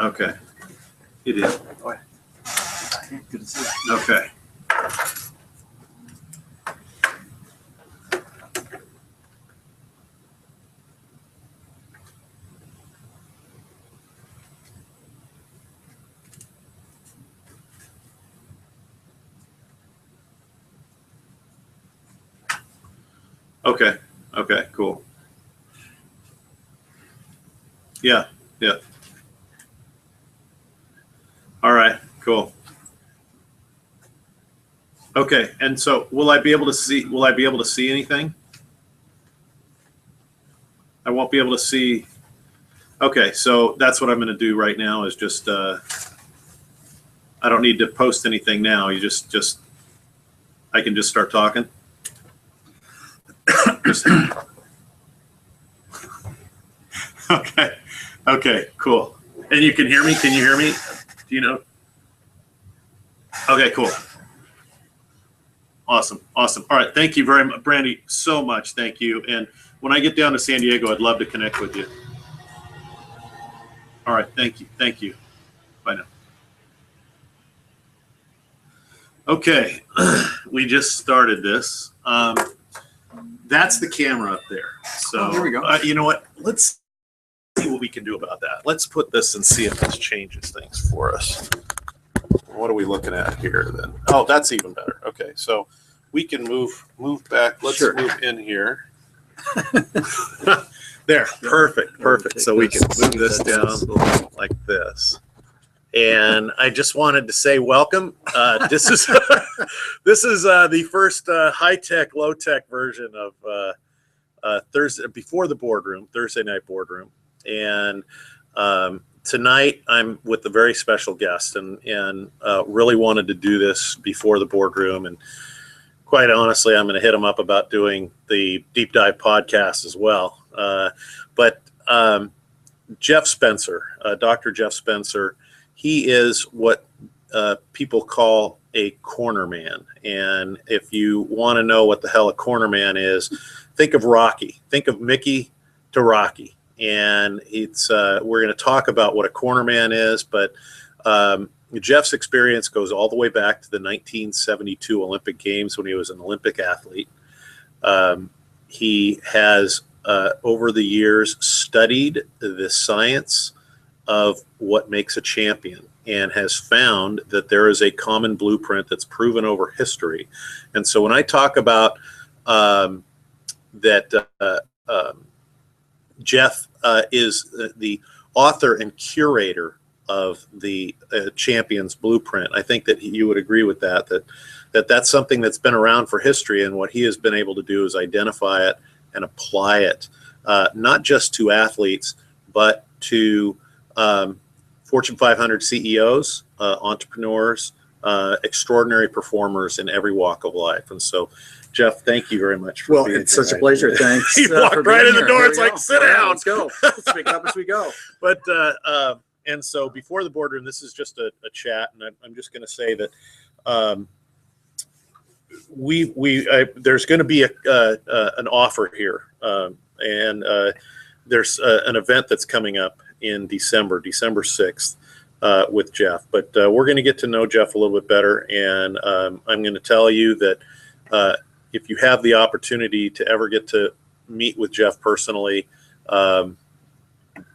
Okay. You did. Good to see you. Okay. Okay. Okay. Cool. Yeah. Yeah. All right. Cool. Okay. And so, will I be able to see? Will I be able to see anything? I won't be able to see. Okay. So that's what I'm going to do right now. Is just. I don't need to post anything now. You just. I can just start talking. Okay. Okay, cool. And you can hear me? Can you hear me? Do you know? Okay, cool. Awesome. Awesome. All right. Thank you very much, Brandy, so much. Thank you. And when I get down to San Diego, I'd love to connect with you. All right. Thank you. Thank you. Bye now. Okay. We just started this. That's the camera up there. So here we go. You know what? Let's see what we can do about that. Let's put this and see if this changes things for us. What are we looking at here then? Oh, that's even better. Okay, so we can move back. Let's move in here. There, perfect. So we can move this down like this. And I just wanted to say welcome. This is the first high-tech, low-tech version of Thursday before the boardroom, Thursday night boardroom. And tonight I'm with a very special guest, and really wanted to do this before the boardroom. And quite honestly, I'm going to hit him up about doing the deep dive podcast as well. But Jeff Spencer, Dr. Jeff Spencer. He is what people call a cornerman. And if you want to know what the hell a cornerman is, think of Rocky. Think of Mickey to Rocky. And it's we're going to talk about what a cornerman is, but Jeff's experience goes all the way back to the 1972 Olympic Games when he was an Olympic athlete. He has, over the years, studied the science of what makes a champion and has found that there is a common blueprint that's proven over history. And so when I talk about that Jeff is the author and curator of the Champions Blueprint, I think that you would agree with that's something that's been around for history, and what he has been able to do is identify it and apply it, not just to athletes, but to Fortune 500 CEOs, entrepreneurs, extraordinary performers in every walk of life. And so, Jeff, thank you very much for being it's here. such a pleasure. Thanks. You walked right in the door. It's like, sit down. Let's go. Let's pick up as we go. But and so before the boardroom, this is just a chat, and I'm just going to say that there's going to be an offer here, and there's an event that's coming up in December 6th with Jeff. But we're going to get to know Jeff a little bit better, and I'm going to tell you that if you have the opportunity to ever get to meet with Jeff personally,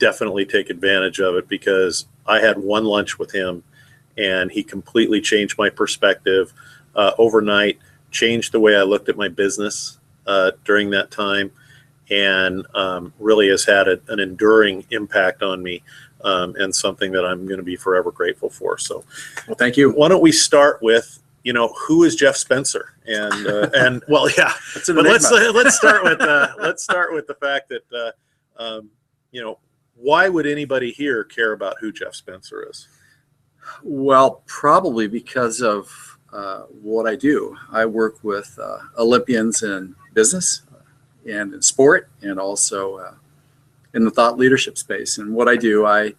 definitely take advantage of it, because I had one lunch with him and he completely changed my perspective overnight, changed the way I looked at my business during that time, and really has had an enduring impact on me, and something that I'm going to be forever grateful for. So, well, thank you. Why don't we start with, who is Jeff Spencer? And well, yeah, but let's start with the fact that why would anybody here care about who Jeff Spencer is? Well, probably because of what I do. I work with Olympians in business and in sport, and also in the thought leadership space. And what I do, I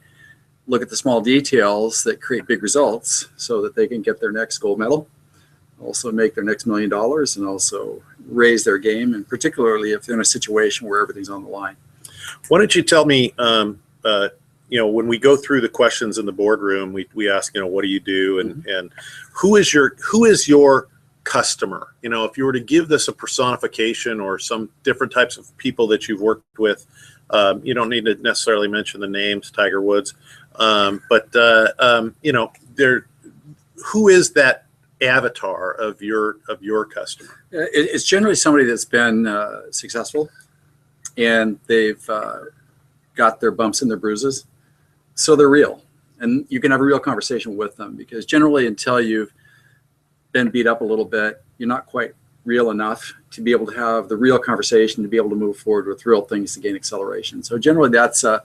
look at the small details that create big results so that they can get their next gold medal, also make their next $1 million, and also raise their game, and particularly if they're in a situation where everything's on the line. Why don't you tell me when we go through the questions in the boardroom, we ask, what do you do, and who is your customer? If you were to give this a personification or some different types of people that you've worked with, you don't need to necessarily mention the names, Tiger Woods, but who is that avatar of your customer? It's generally somebody that's been successful, and they've got their bumps and their bruises, so they're real, and you can have a real conversation with them, because generally until you've been beat up a little bit, you're not quite real enough to be able to have the real conversation, to be able to move forward with real things to gain acceleration. So generally that's kind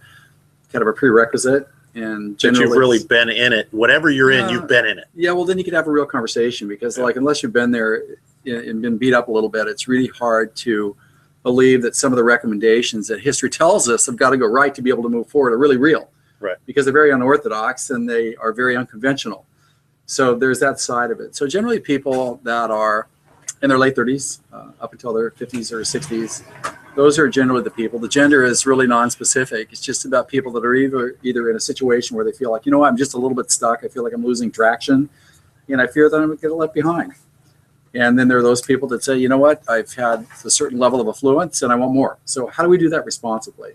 of a prerequisite. And generally, you've really been in it. Whatever you're in, you've been in it. Yeah, well, then you can have a real conversation, because unless you've been there and been beat up a little bit, it's really hard to believe that some of the recommendations that history tells us have got to go right to be able to move forward are really real. Right. Because they're very unorthodox and they are very unconventional. So there's that side of it. So generally people that are in their late 30s up until their 50s or 60s, those are generally the people. The gender is really non-specific. It's just about people that are either in a situation where they feel like, I'm just a little bit stuck. I feel like I'm losing traction, and I fear that I'm going to get left behind. And then there are those people that say, I've had a certain level of affluence and I want more. So how do we do that responsibly?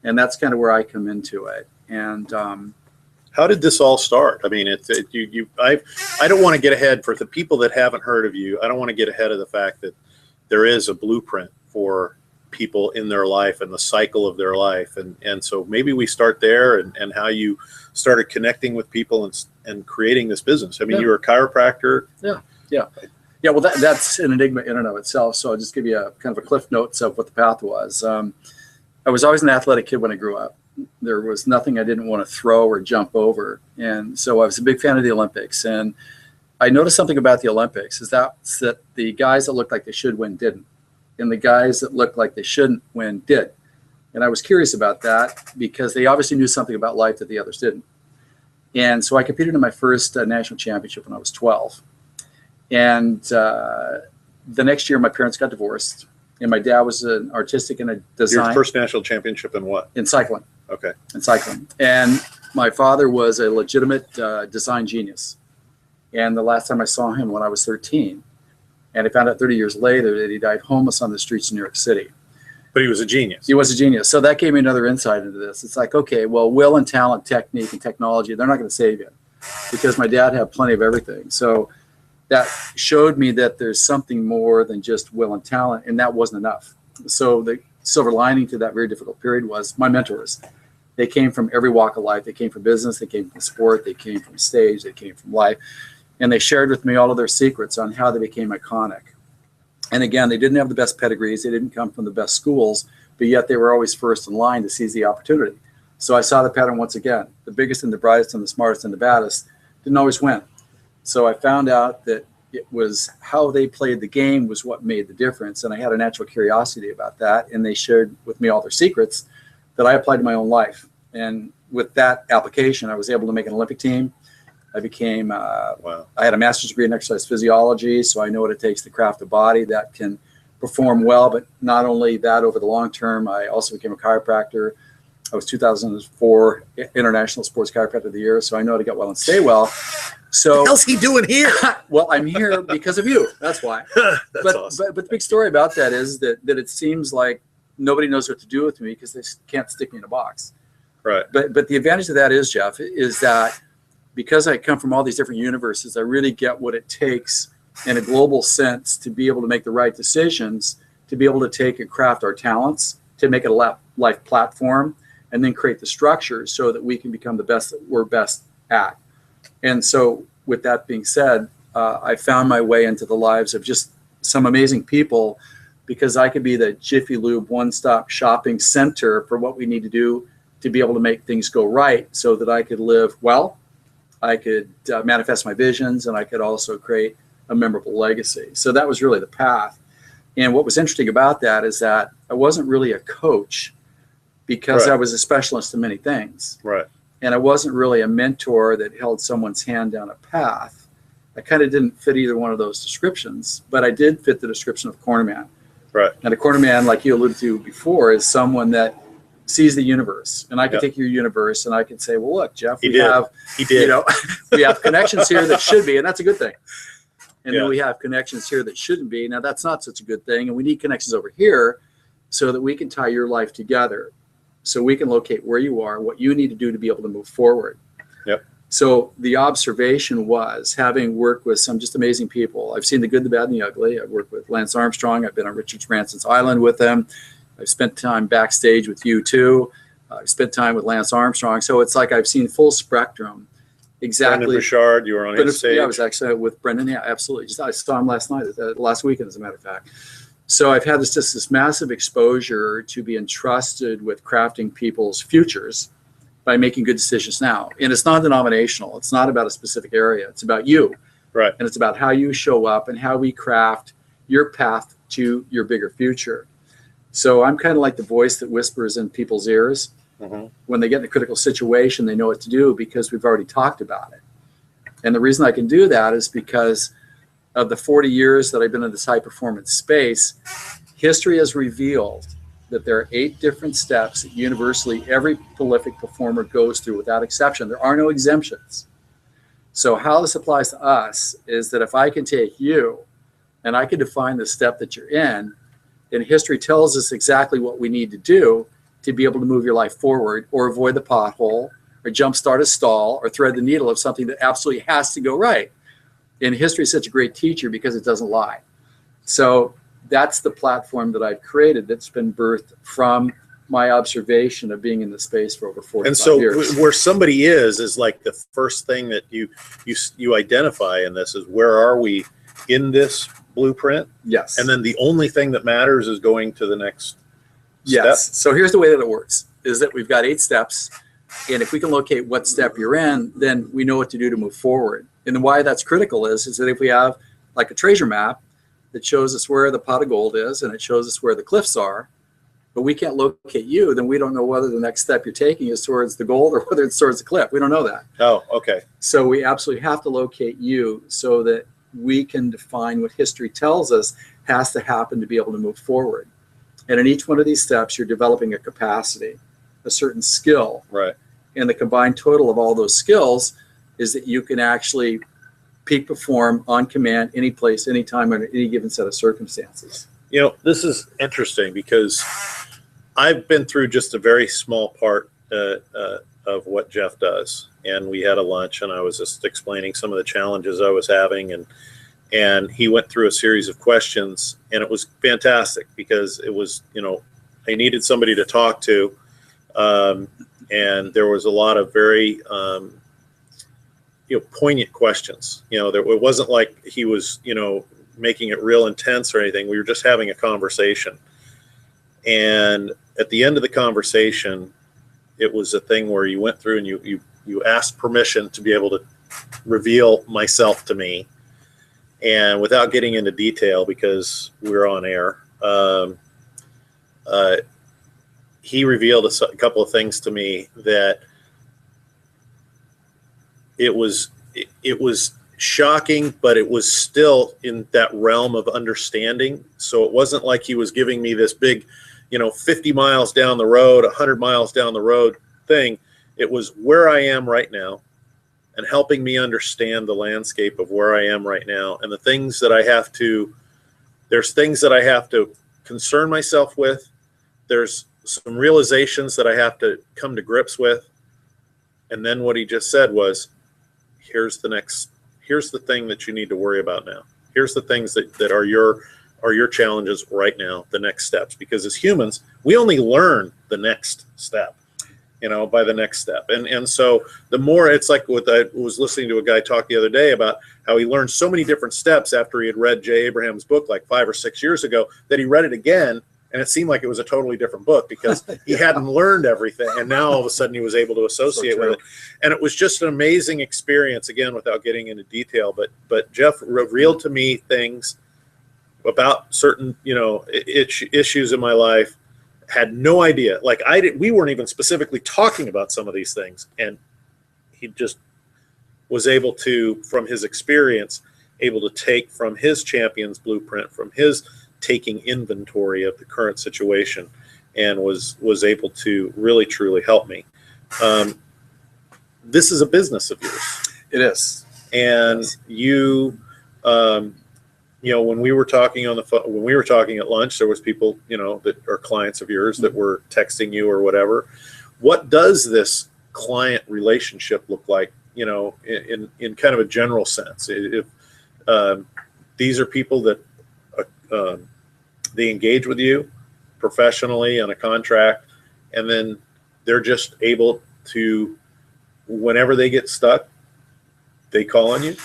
And that's kind of where I come into it. And how did this all start? I mean, I don't want to get ahead for the people that haven't heard of you. I don't want to get ahead of the fact that there is a blueprint for people in their life and the cycle of their life. And so maybe we start there, and how you started connecting with people and creating this business. I mean, you were a chiropractor. Yeah, well, that's an enigma in and of itself. So I'll just give you a kind of a cliff notes of what the path was. I was always an athletic kid when I grew up. There was nothing I didn't want to throw or jump over. And so I was a big fan of the Olympics. And I noticed something about the Olympics is that the guys that looked like they should win didn't. And the guys that looked like they shouldn't win did. And I was curious about that, because they obviously knew something about life that the others didn't. And so I competed in my first national championship when I was 12. And the next year, my parents got divorced, and my dad was an artistic and a design. Your first national championship in what? In cycling. Okay. In cycling. And my father was a legitimate design genius. And the last time I saw him, when I was 13, and I found out 30 years later that he died homeless on the streets of New York City. But he was a genius. He was a genius. So that gave me another insight into this. It's like, okay, well, will and talent, technique, and technology, they're not going to save you, because my dad had plenty of everything. So that showed me that there's something more than just will and talent, and that wasn't enough. So the silver lining to that very difficult period was my mentors. They came from every walk of life. They came from business. They came from sport. They came from stage. They came from life. And they shared with me all of their secrets on how they became iconic. And again, they didn't have the best pedigrees. They didn't come from the best schools, but yet they were always first in line to seize the opportunity. So I saw the pattern once again. The biggest and the brightest and the smartest and the baddest didn't always win. So I found out that it was how they played the game was what made the difference. And I had a natural curiosity about that. And they shared with me all their secrets that I applied to my own life. And with that application, I was able to make an Olympic team. I became, I had a master's degree in exercise physiology, so I know what it takes to craft a body that can perform well. But not only that, over the long term, I also became a chiropractor. I was 2004 International Sports Chiropractor of the Year, so I know how to get well and stay well. So what else he doing here? Well, I'm here because of you. That's why. That's awesome. But the big story about that is that it seems like nobody knows what to do with me because they can't stick me in a box. Right. But the advantage of that is, Jeff, is that because I come from all these different universes, I really get what it takes in a global sense to be able to make the right decisions, to be able to take and craft our talents, to make it a life platform, and then create the structure so that we can become the best that we're best at. And so with that being said, I found my way into the lives of just some amazing people, because I could be the Jiffy Lube one-stop shopping center for what we need to do to be able to make things go right, so that I could live well, I could manifest my visions, and I could also create a memorable legacy. So that was really the path. And what was interesting about that is that I wasn't really a coach, because I was a specialist in many things. Right. And I wasn't really a mentor that held someone's hand down a path. I kind of didn't fit either one of those descriptions, but I did fit the description of Cornerman. Right. And a Cornerman, like you alluded to before, is someone that sees the universe, and I can Yep. take your universe and I can say, well, look, Jeff, He we did. have, He did. you know, we have connections here that should be, and that's a good thing. And Yeah. then we have connections here that shouldn't be. Now that's not such a good thing. And we need connections over here so that we can tie your life together, so we can locate where you are, what you need to do to be able to move forward. Yep. So the observation was, having worked with some just amazing people. I've seen the good, the bad, and the ugly. I've worked with Lance Armstrong. I've been on Richard Branson's Island with him. I've spent time backstage with you too. I've spent time with Lance Armstrong. So it's like I've seen full spectrum. Exactly. Brendan Bouchard, you were on his stage. Yeah, I was actually with Brendan. Yeah, absolutely. I saw him last night, last weekend, as a matter of fact. So I've had this massive exposure to be entrusted with crafting people's futures by making good decisions now. And it's non-denominational. It's not about a specific area. It's about you. Right. And it's about how you show up and how we craft your path to your bigger future. So I'm kind of like the voice that whispers in people's ears. Mm-hmm. When they get in a critical situation, they know what to do because we've already talked about it. And the reason I can do that is because of the 40 years that I've been in this high performance space. History has revealed that there are 8 different steps that universally every prolific performer goes through without exception. There are no exemptions. So how this applies to us is that if I can take you and I can define the step that you're in, then history tells us exactly what we need to do to be able to move your life forward, or avoid the pothole, or jumpstart a stall, or thread the needle of something that absolutely has to go right. And history is such a great teacher because it doesn't lie. So that's the platform that I've created that's been birthed from my observation of being in the space for over 45 And so years. where somebody is like the first thing that you identify in this is, where are we in this blueprint? Yes. And then the only thing that matters is going to the next Yes. step. So here's the way that it works, is that we've got 8 steps. And if we can locate what step you're in, then we know what to do to move forward. And why that's critical is that if we have like a treasure map that shows us where the pot of gold is and it shows us where the cliffs are, but we can't locate you, then we don't know whether the next step you're taking is towards the gold or whether it's towards the cliff. We don't know that. Oh, okay. So we absolutely have to locate you so that we can define what history tells us has to happen to be able to move forward. And in each one of these steps, you're developing a capacity, a certain skill. Right. And the combined total of all those skills is that you can actually peak perform on command, any place, anytime, under any given set of circumstances. You know, this is interesting because I've been through just a very small part of what Jeff does. And we had a lunch and I was just explaining some of the challenges I was having, and he went through a series of questions, and it was fantastic because it was, you know, I needed somebody to talk to. And there was a lot of very, poignant questions. It wasn't like he was, making it real intense or anything. We were just having a conversation. And at the end of the conversation, it was a thing where you went through and you asked permission to be able to reveal myself to me. And without getting into detail, because we're on air, he revealed a couple of things to me that it was shocking, but it was still in that realm of understanding. So it wasn't like he was giving me this big, 50 miles down the road, 100 miles down the road thing. It was where I am right now and helping me understand the landscape of where I am right now, and the things that there's things that I have to concern myself with. There's some realizations that I have to come to grips with. And then what he just said was, here's the thing that you need to worry about now. Here's the things that are your challenges right now, the next steps. Because as humans, we only learn the next step, by the next step. And so the more, it's like what I was listening to a guy talk the other day about how he learned so many different steps after he had read Jay Abraham's book like 5 or 6 years ago, that he read it again. And it seemed like it was a totally different book because he hadn't learned everything. And now all of a sudden he was able to associate with it. And it was just an amazing experience, again, without getting into detail. But Jeff revealed to me things about certain, issues in my life. Had no idea. Like we weren't even specifically talking about some of these things. And he just was able to, from his experience, able to take from his champion's blueprint, from his taking inventory of the current situation, and was able to really truly help me. This is a business of yours. It is. And Yes. you, when we were talking on the phone, when we were talking at lunch, there was people, that are clients of yours that were texting you or whatever. What does this client relationship look like, in kind of a general sense? If these are people that they engage with you professionally on a contract, and then they're just able to, whenever they get stuck, they call on you?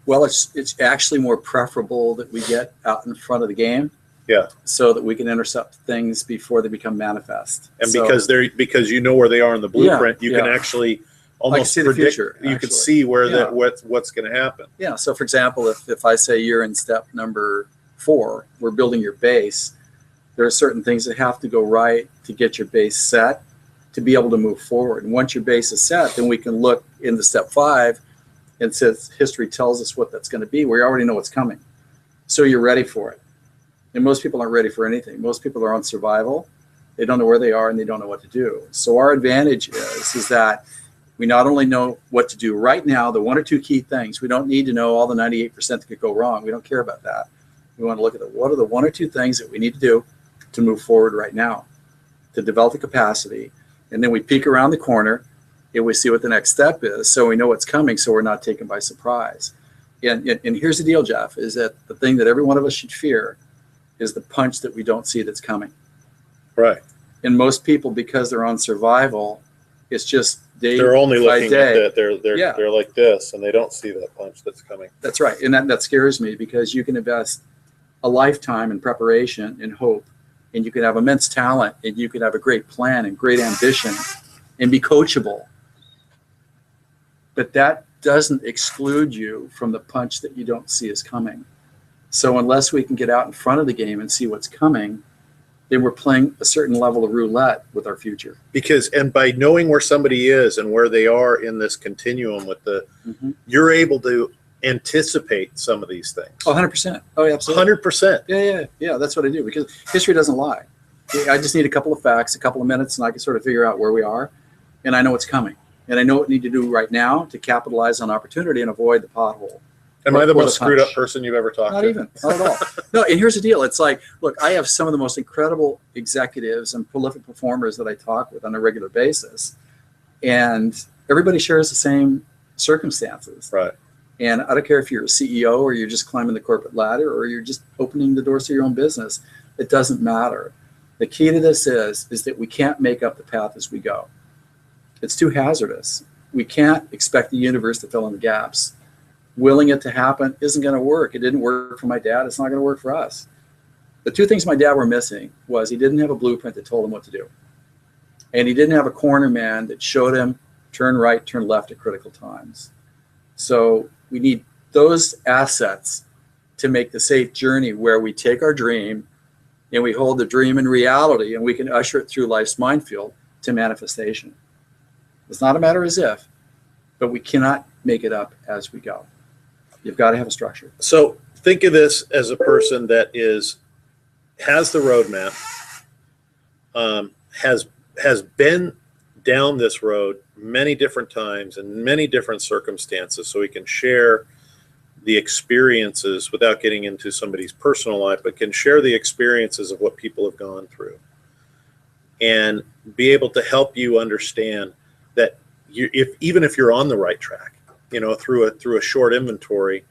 Well, it's actually more preferable that we get out in front of the game. Yeah. So that we can intercept things before they become manifest. And because you know where they are in the blueprint, you can yeah. actually almost see the predict. future, You can actually. see where Yeah. what's going to happen. Yeah. So, for example, if I say you're in step number 4, we're building your base. There are certain things that have to go right to get your base set to be able to move forward. And once your base is set, then we can look into step 5, and since history tells us what that's going to be, we already know what's coming. So you're ready for it. And most people aren't ready for anything. Most people are on survival. They don't know where they are and they don't know what to do. So our advantage is that we not only know what to do right now, the 1 or 2 key things. We don't need to know all the 98% that could go wrong. We don't care about that. We want to look at what are the 1 or 2 things that we need to do to move forward right now, to develop the capacity. And then we peek around the corner and we see what the next step is, so we know what's coming, so we're not taken by surprise. And here's the deal, Jeff, is that the thing that every one of us should fear is the punch that we don't see that's coming. Right. And most people, because they're on survival, it's just day They're only by looking day. at that. They're like this, and they don't see that punch that's coming. That's right. And that scares me, because you can invest a lifetime in preparation and hope, and you can have immense talent, and you can have a great plan and great ambition and be coachable. But that doesn't exclude you from the punch that you don't see is coming. So unless we can get out in front of the game and see what's coming, then we're playing a certain level of roulette with our future. And by knowing where somebody is and where they are in this continuum with you're able to anticipate some of these things. Oh, 100%. Oh, yeah, absolutely. 100%. Yeah. That's what I do, because history doesn't lie. I just need a couple of facts, a couple of minutes, and I can sort of figure out where we are, and I know what's coming. And I know what I need to do right now to capitalize on opportunity and avoid the pothole. Am I the most screwed up person you've ever talked to? Not even, not at all. No, and here's the deal. It's like, look, I have some of the most incredible executives and prolific performers that I talk with on a regular basis. And everybody shares the same circumstances. Right. And I don't care if you're a CEO or you're just climbing the corporate ladder or you're just opening the doors to your own business. It doesn't matter. The key to this is that we can't make up the path as we go. It's too hazardous. We can't expect the universe to fill in the gaps. Willing it to happen isn't going to work. It didn't work for my dad. It's not going to work for us. The 2 things my dad were missing was he didn't have a blueprint that told him what to do. And he didn't have a cornerman that showed him turn right, turn left at critical times. So we need those assets to make the safe journey where we take our dream and we hold the dream in reality, and we can usher it through life's minefield to manifestation. It's not a matter as if, but we cannot make it up as we go. You've got to have a structure. So think of this as a person that has the roadmap, has been down this road many different times and many different circumstances, so he can share the experiences without getting into somebody's personal life, but can share the experiences of what people have gone through and be able to help you understand that even if you're on the right track, through a short inventory,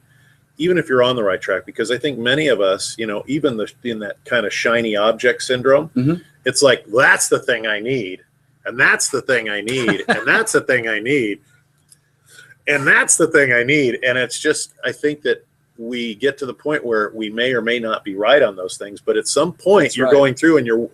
even if you're on the right track, because I think many of us, even in that kind of shiny object syndrome, it's like, well, that's the thing I need, and that's the thing I need, and that's the thing I need, and that's the thing I need. And it's just, I think that we get to the point where we may or may not be right on those things, but at some point you're going through and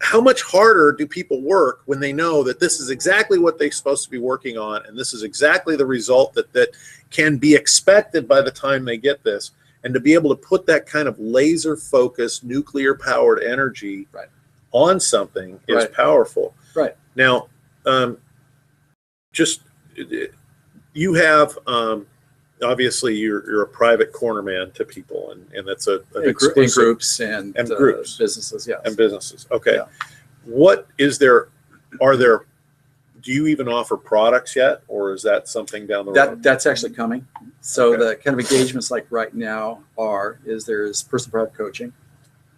how much harder do people work when they know that this is exactly what they're supposed to be working on, and this is exactly the result that can be expected by the time they get this, and to be able to put that kind of laser focused, nuclear powered energy on something is powerful. Right. Now, you have, obviously you're a private cornerman to people, and that's an exclusive, groups and groups, businesses. Yes. And businesses. Okay. Yeah. what is there? Are there? Do you even offer products yet, or is that something down the road? That's actually coming. So Okay. the kind of engagements like right now there's personal private coaching,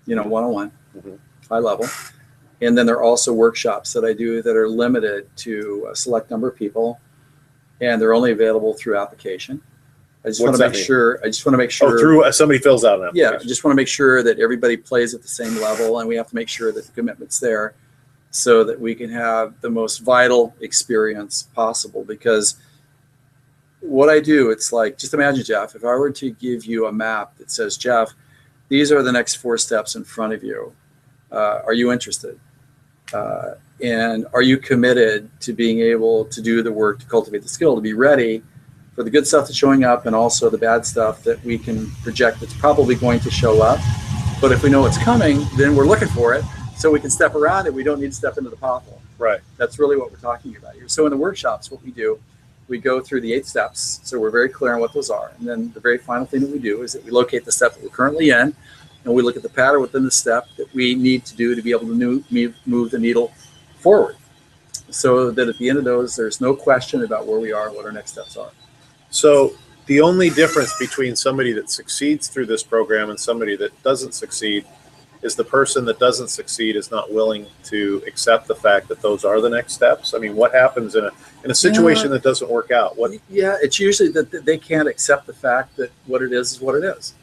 one-on-one, Mhm. high level. And then there are also workshops that I do that are limited to a select number of people, and they're only available through application. I just want What's to that make mean? sure. I just want to make sure. Oh, through somebody fills out an application. Yeah, I just want to make sure that everybody plays at the same level, and we have to make sure that the commitment's there, so that we can have the most vital experience possible. Because what I do, it's like, just imagine, Jeff, if I were to give you a map that says, Jeff, these are the next 4 steps in front of you. Are you interested? And are you committed to being able to do the work to cultivate the skill, to be ready for the good stuff that's showing up, and also the bad stuff that we can project that's probably going to show up. But if we know it's coming, then we're looking for it, so we can step around it. We don't need to step into the pothole. Right. That's really what we're talking about here. So in the workshops, what we do, we go through the 8 steps. So we're very clear on what those are. And then the very final thing that we do is that we locate the step that we're currently in, and we look at the pattern within the step that we need to do to be able to move the needle forward. So that at the end of those, there's no question about where we are and what our next steps are. So the only difference between somebody that succeeds through this program and somebody that doesn't succeed is the person that doesn't succeed is not willing to accept the fact that those are the next steps. I mean, what happens in a situation that doesn't work out? Yeah, it's usually that they can't accept the fact that what it is what it is.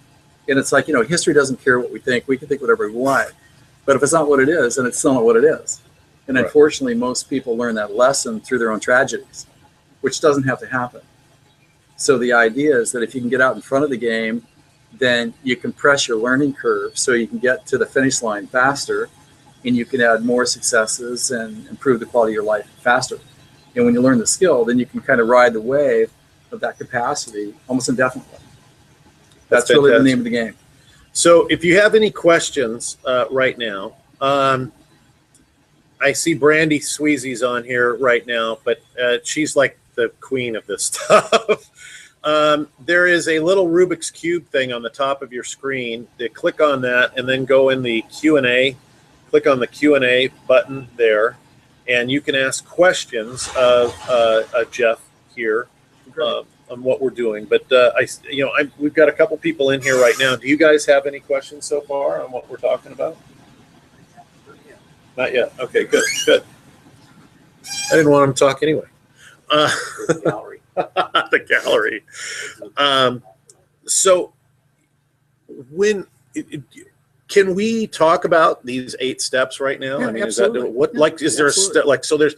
And it's like, history doesn't care what we think. We can think whatever we want. But if it's not what it is, then it's still not what it is. And Right. Unfortunately, most people learn that lesson through their own tragedies, which doesn't have to happen. So the idea is that if you can get out in front of the game, then you compress your learning curve so you can get to the finish line faster, and you can add more successes and improve the quality of your life faster. And when you learn the skill, then you can kind of ride the wave of that capacity almost indefinitely. That's really the name of the game. So if you have any questions right now, I see Brandy Sweezy's on here right now, but she's like the queen of this stuff. There is a little Rubik's Cube thing on the top of your screen. Click on that and then go in the Q&A. Click on the Q&A button there, and you can ask questions of Jeff here on what we're doing. But we've got a couple people in here right now. Do you guys have any questions so far on what we're talking about? Not yet. Okay, good. I didn't want him to talk anyway. The gallery. The gallery. So can we talk about these 8 steps right now? Yeah, I mean, absolutely. is that what, like, is there a step, like, so there's,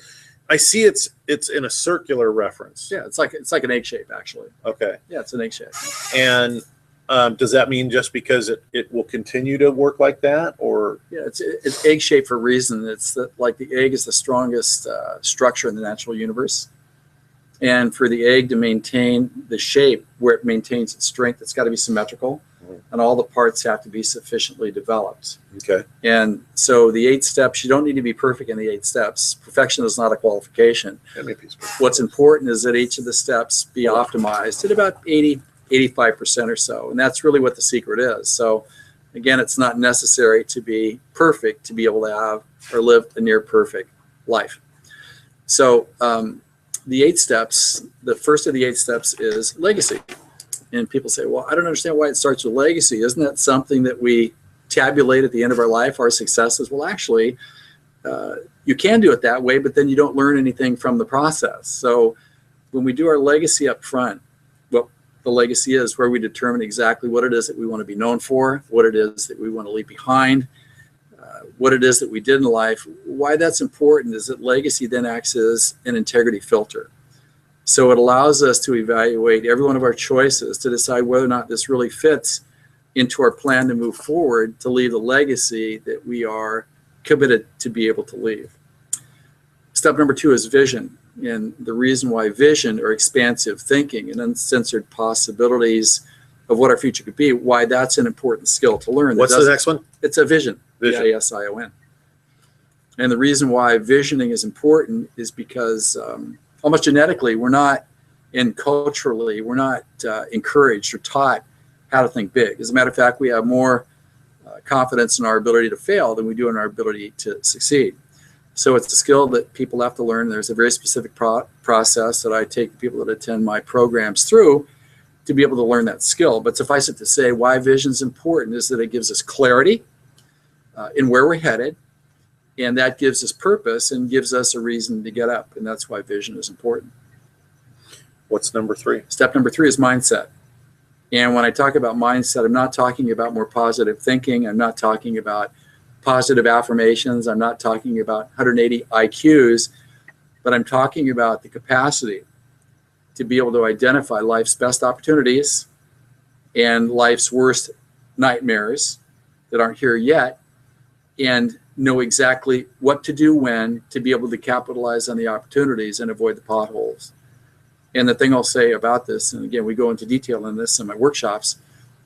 I see it's in a circular reference. Yeah, it's like an egg shape, actually. Okay. Yeah, it's an egg shape. And does that mean just because it will continue to work like that, or? Yeah, it's egg shaped for a reason. It's like the egg is the strongest structure in the natural universe. And for the egg to maintain the shape where it maintains its strength, it's got to be symmetrical, and all the parts have to be sufficiently developed. Okay. And so the 8 steps, you don't need to be perfect in the 8 steps. Perfection is not a qualification. What's important is that each of the steps be optimized at about 85% or so. And that's really what the secret is. So again, it's not necessary to be perfect to be able to have or live a near perfect life. So the 8 steps, the first of the 8 steps is legacy. And people say, well, I don't understand why it starts with legacy. Isn't that something that we tabulate at the end of our life, our successes? Well, actually, you can do it that way, but then you don't learn anything from the process. So when we do our legacy up front, what the legacy is, where we determine exactly what it is that we want to be known for, what it is that we want to leave behind, what it is that we did in life. Why that's important is that legacy then acts as an integrity filter. So it allows us to evaluate every one of our choices to decide whether or not this really fits into our plan to move forward, to leave the legacy that we are committed to be able to leave. Step number 2 is vision. And the reason why vision, or expansive thinking and uncensored possibilities of what our future could be, why that's an important skill to learn. What's the next one? It's a vision. Vision. V-I-S-I-O-N. And the reason why visioning is important is because almost genetically, we're not, and culturally, we're not encouraged or taught how to think big. As a matter of fact, we have more confidence in our ability to fail than we do in our ability to succeed. So it's a skill that people have to learn. There's a very specific process that I take people that attend my programs through to be able to learn that skill. But suffice it to say, why vision is important is that it gives us clarity in where we're headed, and that gives us purpose and gives us a reason to get up, and that's why vision is important. What's number 3? Step number 3 is mindset. And when I talk about mindset, I'm not talking about more positive thinking. I'm not talking about positive affirmations. I'm not talking about 180 IQs, but I'm talking about the capacity to be able to identify life's best opportunities and life's worst nightmares that aren't here yet, and know exactly what to do when to be able to capitalize on the opportunities and avoid the potholes. And the thing I'll say about this, and again, we go into detail in this in my workshops,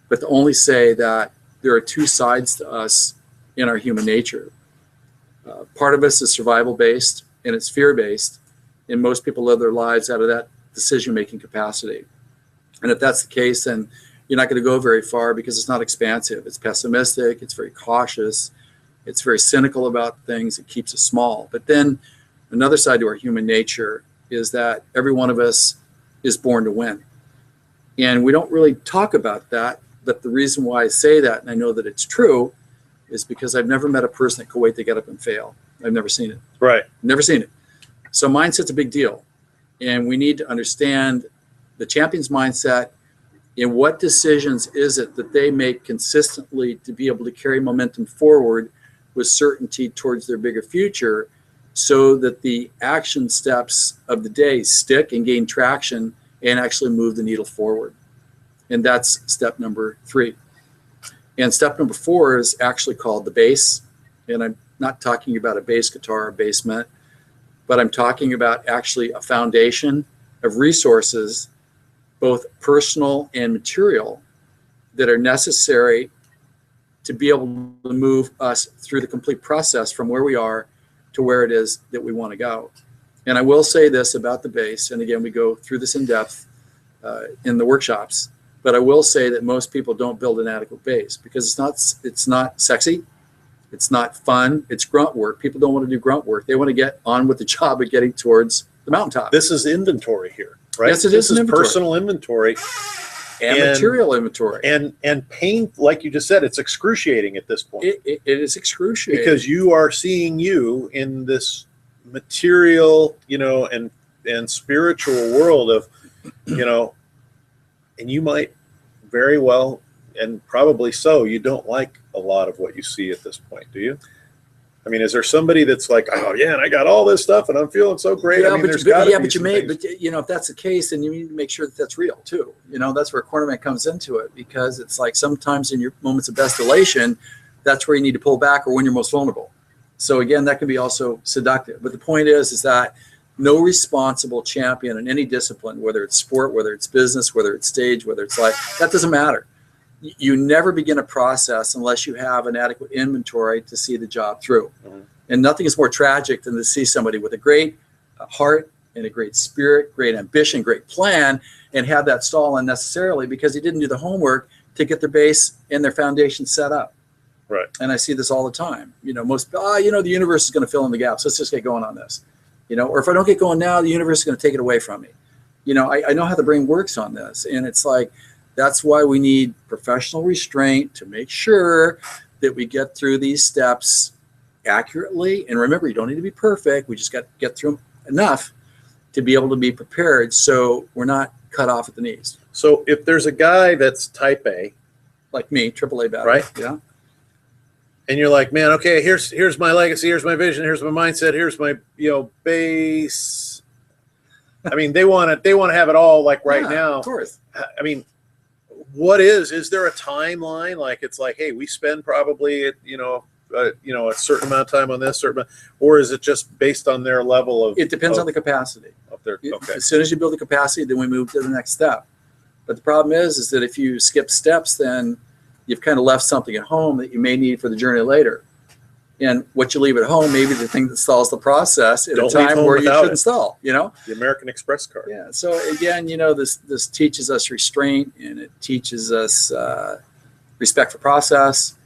but to only say that there are 2 sides to us in our human nature. Part of us is survival-based and it's fear-based, and most people live their lives out of that decision-making capacity. And if that's the case, then you're not going to go very far because it's not expansive. It's pessimistic, it's very cautious, it's very cynical about things, it keeps us small. But then another side to our human nature is that every one of us is born to win. And we don't really talk about that, but the reason why I say that, and I know that it's true, is because I've never met a person that can wait to get up and fail. I've never seen it. Right. Never seen it. So mindset's a big deal. And we need to understand the champion's mindset and what decisions is it that they make consistently to be able to carry momentum forward with certainty towards their bigger future, so that the action steps of the day stick and gain traction and actually move the needle forward. And that's step number 3. And step number 4 is actually called the base. And I'm not talking about a bass guitar or basement, but I'm talking about actually a foundation of resources, both personal and material, that are necessary to be able to move us through the complete process from where we are to where it is that we want to go. And I will say this about the base, and again, we go through this in depth in the workshops, but I will say that most people don't build an adequate base because it's not sexy, it's not fun, it's grunt work. People don't want to do grunt work. They want to get on with the job of getting towards the mountaintop. This is inventory here, right? Yes, it this is inventory. Personal inventory. And material inventory. And pain, like you just said, it's excruciating at this point. It is excruciating. Because you are seeing you in this material, and spiritual world of, and you might very well, and probably so, you don't like a lot of what you see at this point, do you? I mean, is there somebody that's like, oh yeah, and I got all this stuff and I'm feeling so great? Yeah, I mean, if that's the case, then you need to make sure that that's real too. That's where Cornerman comes into it, because it's like sometimes in your moments of best elation, that's where you need to pull back or when you're most vulnerable. So again, that can be also seductive. But the point is that no responsible champion in any discipline, whether it's sport, whether it's business, whether it's stage, whether it's life, that doesn't matter. You never begin a process unless you have an adequate inventory to see the job through. Mm-hmm. And nothing is more tragic than to see somebody with a great heart and a great spirit, great ambition, great plan, and have that stall unnecessarily because he didn't do the homework to get their base and their foundation set up. Right. And I see this all the time. The universe is going to fill in the gaps. Let's just get going on this. Or if I don't get going now, the universe is going to take it away from me. I know how the brain works on this. And it's like, that's why we need professional restraint to make sure that we get through these steps accurately. And remember, you don't need to be perfect. We just got to get through them enough to be able to be prepared so we're not cut off at the knees. So if there's a guy that's type A, like me, AAA battery, right? Yeah. And you're like, man, okay, here's my legacy, here's my vision, here's my mindset, here's my base. I mean, they want to have it all like right now. Of course. I mean, what is there a timeline? Like, it's like, hey, we spend probably a certain amount of time on this, or is it just based on their level of? It depends on the capacity. Okay. As soon as you build the capacity, then we move to the next step. But the problem is that if you skip steps, then you've kind of left something at home that you may need for the journey later. And what you leave at home may be the thing that stalls the process at a time where you shouldn't stall, The American Express card. Yeah. So again, this teaches us restraint, and it teaches us respect for process,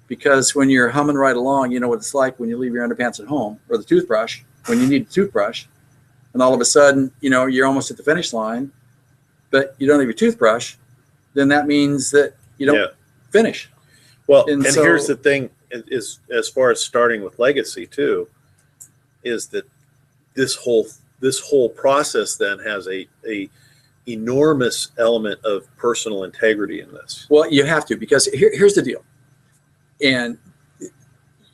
Because when you're humming right along, you know what it's like when you leave your underpants at home, or the toothbrush, when you need a toothbrush, and all of a sudden, you know, you're almost at the finish line, but you don't have your toothbrush, then that means that you don't finish. Well, And and so- here's the thing is as far as starting with legacy too, is that this whole process then has a enormous element of personal integrity in this. Well, you have to, because here's the deal. And,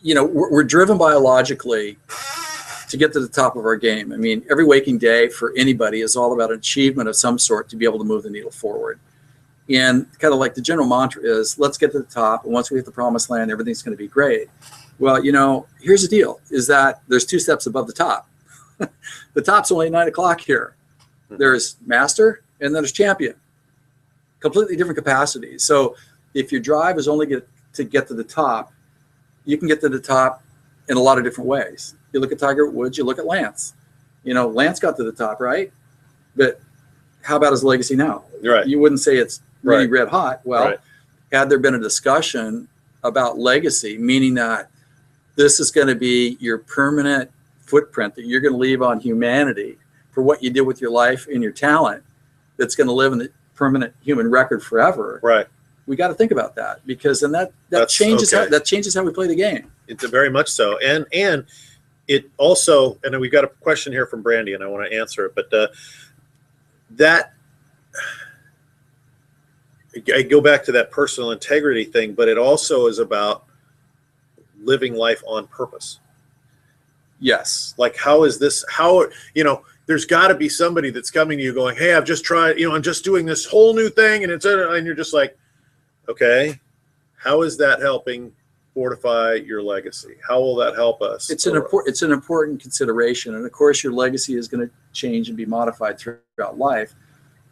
you know, we're driven biologically to get to the top of our game. I mean, every waking day for anybody is all about an achievement of some sort to be able to move the needle forward. And kind of like the general mantra is, let's get to the top. And once we hit the promised land, everything's going to be great. Well, you know, here's the deal, is that there's 2 steps above the top. The top's only 9 o'clock here. There's master and then there's champion. Completely different capacities. So if your drive is only to get to the top, you can get to the top in a lot of different ways. You look at Tiger Woods, you look at Lance. You know, Lance got to the top, right? But how about his legacy now? Right. You wouldn't say it's really red hot. Well, Right. had there been a discussion about legacy, meaning that this is going to be your permanent footprint that you're going to leave on humanity for what you did with your life and your talent, that's going to live in the permanent human record forever. Right. We got to think about that, because then that That's changes okay. that changes how we play the game. It's very much so. And it also, and we've got a question here from Brandy and I want to answer it, but that, I go back to that personal integrity thing, but it also is about living life on purpose. Yes. Like, how is this, how, you know, there's got to be somebody that's coming to you going, hey, I've just tried, you know, I'm just doing this whole new thing. And and you're just like, okay, how is that helping fortify your legacy? How will that help us? It's an important consideration. And of course, your legacy is going to change and be modified throughout life.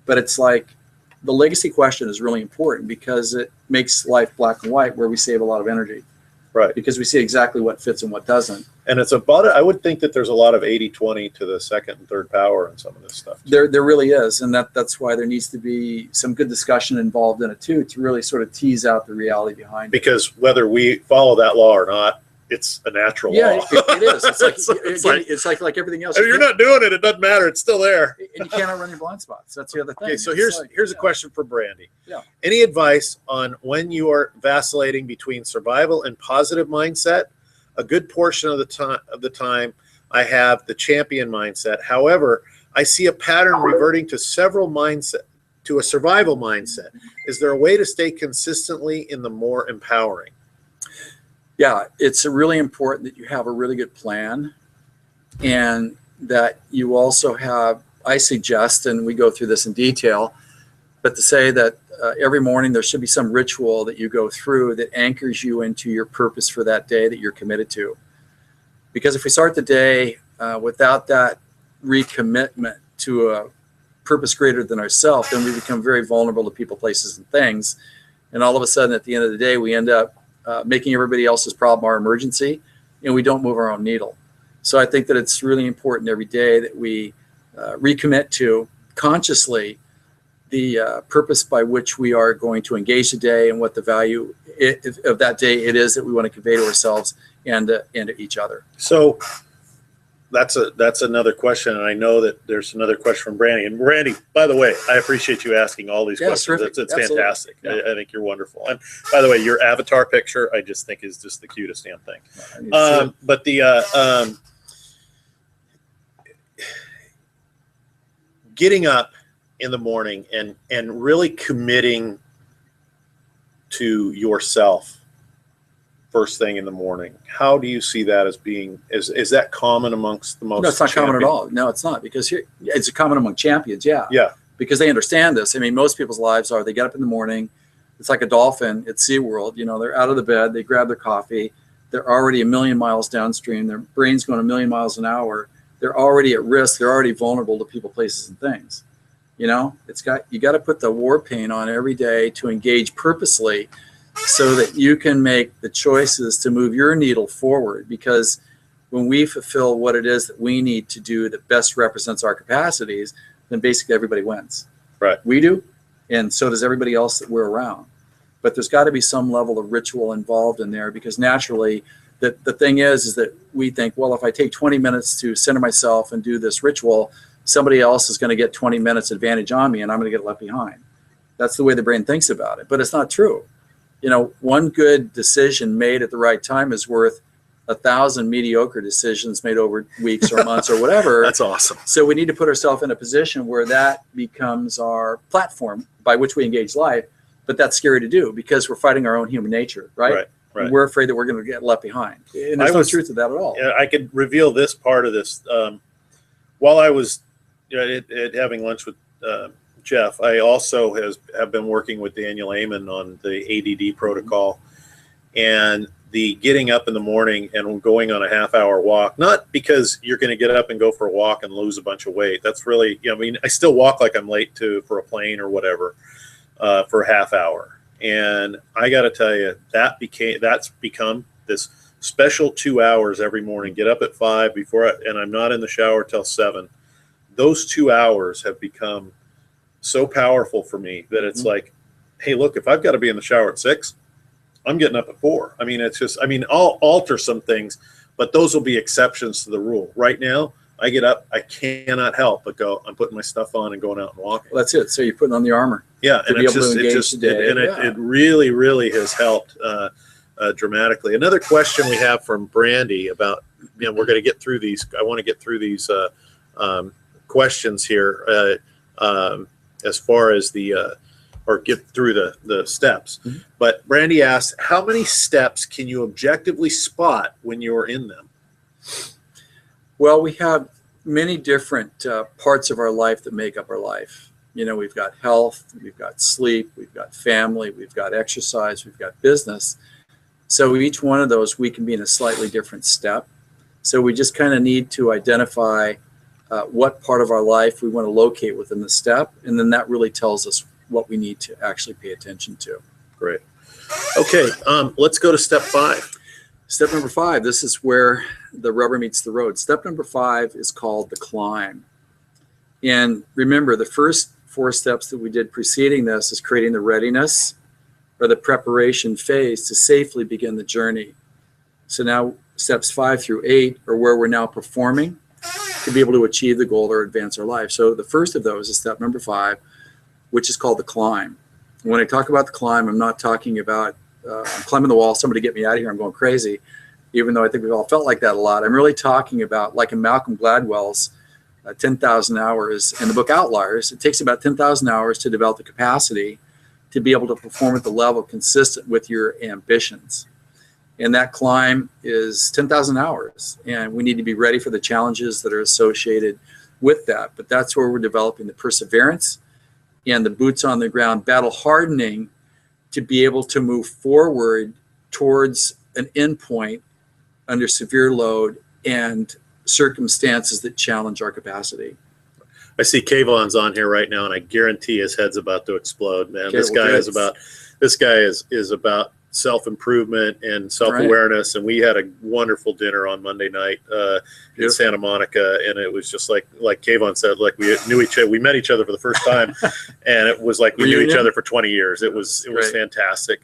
But it's like, the legacy question is really important because it makes life black and white, where we save a lot of energy. Right. Because we see exactly what fits and what doesn't. And it's about, I would think that there's a lot of 80-20 to the second and third power in some of this stuff. There really is. And that's why there needs to be some good discussion involved in it too, to really sort of tease out the reality behind it. Because whether we follow that law or not, it's a natural Yeah, law. it is. It's like, It's it's like everything else. if you're not doing it, it doesn't matter. It's still there. And you can't outrun your blind spots. That's the other thing. Okay, so It's here's a like, question for Brandy. Yeah. Any advice on when you are vacillating between survival and positive mindset? A good portion of the time I have the champion mindset. However, I see a pattern reverting to a survival mindset. Is there a way to stay consistently in the more empowering? Yeah, it's really important that you have a really good plan, and that you also have, I suggest, and we go through this in detail, but to say that every morning there should be some ritual that you go through that anchors you into your purpose for that day that you're committed to. Because if we start the day without that recommitment to a purpose greater than ourselves, then we become very vulnerable to people, places, and things. And all of a sudden, at the end of the day, we end up making everybody else's problem our emergency, and we don't move our own needle. So I think that it's really important every day that we recommit to consciously the purpose by which we are going to engage the day, and what the value of that day it is that we want to convey to ourselves and to each other. So that's another question, and I know that there's another question from Brandy. And Brandy, by the way, I appreciate you asking all these questions. Terrific. It's Absolutely. fantastic. Yeah. I think you're wonderful. And by the way, your avatar picture, I just think is just the cutest damn thing. But the getting up in the morning and really committing to yourself first thing in the morning, how do you see that as being, is that common amongst the most? No, it's not common at all. No, it's not, because here it's common among champions. Yeah. Because they understand this. I mean, most people's lives are, they get up in the morning, it's like a dolphin at SeaWorld, you know, they're out of the bed, they grab their coffee, they're already a million miles downstream, their brain's going a million miles an hour, they're already at risk, they're already vulnerable to people, places, and things. You know, you got to put the war paint on every day to engage purposely, so that you can make the choices to move your needle forward. Because when we fulfill what it is that we need to do that best represents our capacities, then basically everybody wins. Right. We do, and so does everybody else that we're around. but there's got to be some level of ritual involved in there, because naturally the thing is that we think, well, if I take 20 minutes to center myself and do this ritual, somebody else is going to get 20 minutes advantage on me and I'm going to get left behind. That's the way the brain thinks about it, but it's not true. One good decision made at the right time is worth 1,000 mediocre decisions made over weeks or months or whatever. That's awesome. So we need to put ourselves in a position where that becomes our platform by which we engage life. But that's scary to do because we're fighting our own human nature, right? Right. We're afraid that we're going to get left behind. And there's no truth to that at all. I could reveal this part of this. While I was having lunch with Jeff, I also have been working with Daniel Amen on the ADD protocol, and the getting up in the morning and going on a half-hour walk, not because you're going to get up and go for a walk and lose a bunch of weight. That's really, I still walk like I'm late for a plane or whatever for a half hour. And I got to tell you, that's become this special 2 hours every morning. Get up at 5 and I'm not in the shower till 7. Those 2 hours have become so powerful for me that it's like, hey, look, if I've got to be in the shower at 6, I'm getting up at 4. I'll alter some things, but those will be exceptions to the rule. Right now, I get up, I cannot help but go, I'm putting my stuff on and going out and walking. Well, that's it. So you're putting on the armor. Yeah, and it really, really has helped dramatically. Another question we have from Brandy about, we're going to get through these. I want to get through these questions here as far as or get through the steps. Mm-hmm. But Brandy asks, how many steps can you objectively spot when you're in them? Well, we have many different parts of our life that make up our life. We've got health, we've got sleep, we've got family, we've got exercise, we've got business. So each one of those, we can be in a slightly different step. So we just kind of need to identify what part of our life we want to locate within the step. And then that really tells us what we need to actually pay attention to. Great. Okay, let's go to step 5. Step number 5, this is where the rubber meets the road. Step number 5 is called the climb. And remember, the first 4 steps that we did preceding this is creating the readiness or the preparation phase to safely begin the journey. So now steps 5 through 8 are where we're now performing to be able to achieve the goal or advance our life. So the first of those is step number 5, which is called the climb. When I talk about the climb, I'm not talking about I'm climbing the wall, somebody get me out of here, I'm going crazy, even though I think we've all felt like that a lot. I'm really talking about, like in Malcolm Gladwell's 10,000 hours in the book Outliers, it takes about 10,000 hours to develop the capacity to be able to perform at the level consistent with your ambitions. And that climb is 10,000 hours. And we need to be ready for the challenges that are associated with that. But that's where we're developing the perseverance and the boots on the ground, battle hardening to be able to move forward towards an endpoint under severe load and circumstances that challenge our capacity. I see Kayvon's on here right now, and I guarantee his head's about to explode, man. Okay, this guy is about self-improvement and self-awareness. Right. And we had a wonderful dinner on Monday night in Santa Monica, and it was just like Kayvon said, like we knew each other. We met each other for the first time, and it was like we knew each other for 20 years. It was fantastic.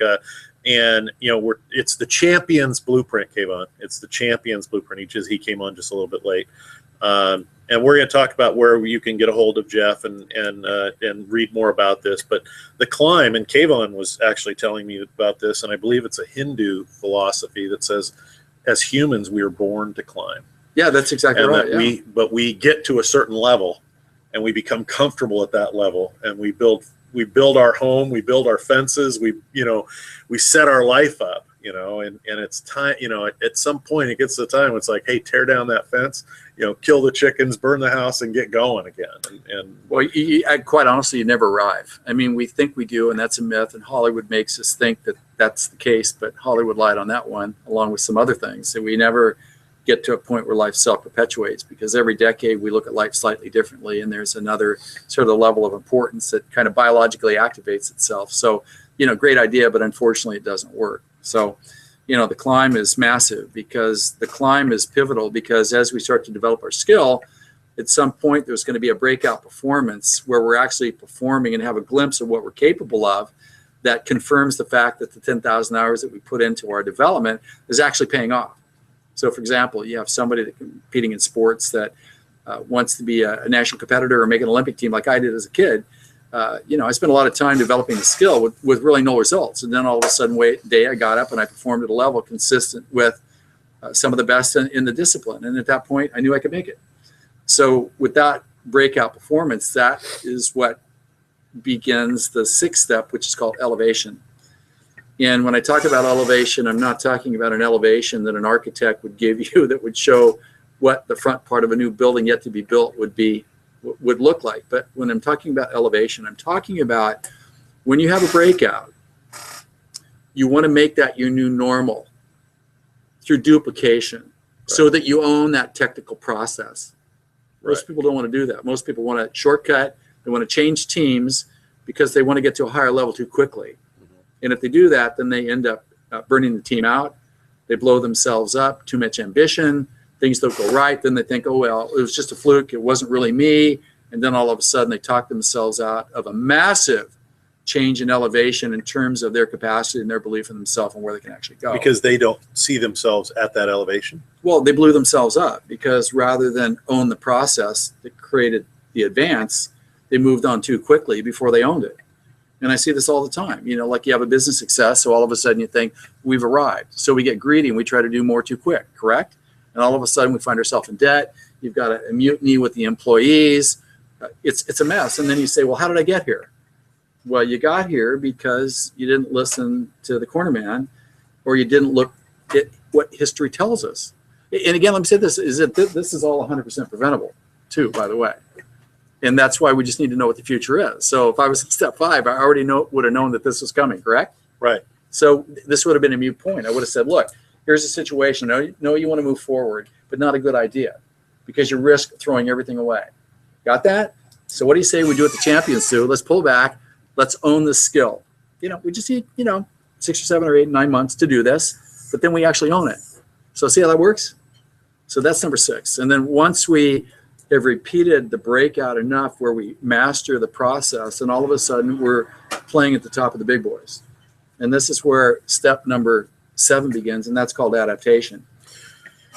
And it's the champion's blueprint, Kayvon. It's the champion's blueprint. He came on just a little bit late. And we're going to talk about where you can get a hold of Jeff and read more about this. But the climb, and Kayvon was actually telling me about this, and I believe it's a Hindu philosophy that says, as humans, we are born to climb. Yeah, that's exactly right. But we get to a certain level, and we become comfortable at that level, and we build our home, we build our fences, we set our life up. And it's time, at some point it gets to the time it's like, hey, tear down that fence, kill the chickens, burn the house, and get going again. Well, quite honestly, you never arrive. I mean, we think we do, and that's a myth, and Hollywood makes us think that that's the case, but Hollywood lied on that one, along with some other things. So we never get to a point where life self-perpetuates, because every decade we look at life slightly differently, and there's another sort of level of importance that kind of biologically activates itself. So, great idea, but unfortunately it doesn't work. So, the climb is massive, because the climb is pivotal, because as we start to develop our skill, at some point there's going to be a breakout performance where we're actually performing and have a glimpse of what we're capable of. that confirms the fact that the 10,000 hours that we put into our development is actually paying off. So, for example, you have somebody that's competing in sports that wants to be a national competitor or make an Olympic team like I did as a kid. I spent a lot of time developing the skill with really no results. And then all of a sudden, one day I got up and I performed at a level consistent with some of the best in the discipline. And at that point, I knew I could make it. So with that breakout performance, that is what begins the sixth step, which is called elevation. And when I talk about elevation, I'm not talking about an elevation that an architect would give you that would show what the front part of a new building yet to be built would look like. But when I'm talking about elevation, I'm talking about when you have a breakout, you want to make that your new normal through duplication, so that you own that technical process. Most people don't want to do that. Most people want to shortcut. They want to change teams because they want to get to a higher level too quickly. And if they do that, then they end up burning the team out. They blow themselves up, too much ambition. Things don't go right. Then they think, oh, well, it was just a fluke. It wasn't really me. And then all of a sudden they talk themselves out of a massive change in elevation in terms of their capacity and their belief in themselves and where they can actually go. Because they don't see themselves at that elevation? Well, they blew themselves up because rather than own the process that created the advance, they moved on too quickly before they owned it. And I see this all the time. Like you have a business success, so all of a sudden you think, we've arrived. So we get greedy and we try to do more too quick, correct? And all of a sudden we find ourselves in debt. You've got a mutiny with the employees. It's a mess. And then you say, well, how did I get here? Well, you got here because you didn't listen to the Cornerman, or you didn't look at what history tells us. And again, let me say this, is that this is all 100% preventable too, by the way. And that's why we just need to know what the future is. So if I was in step 5, I already would have known that this was coming, correct? Right. So this would have been a moot point. I would have said, look, here's a situation. No, you want to move forward, but not a good idea because you risk throwing everything away. Got that? So what do you say we do what the champions do? Let's pull back. Let's own this skill. We just need, 6 or 7 or 8, 9 months to do this, but then we actually own it. So see how that works? So that's number 6. And then once we have repeated the breakout enough where we master the process, and all of a sudden we're playing at the top of the big boys. And this is where step number 7 begins, and that's called adaptation.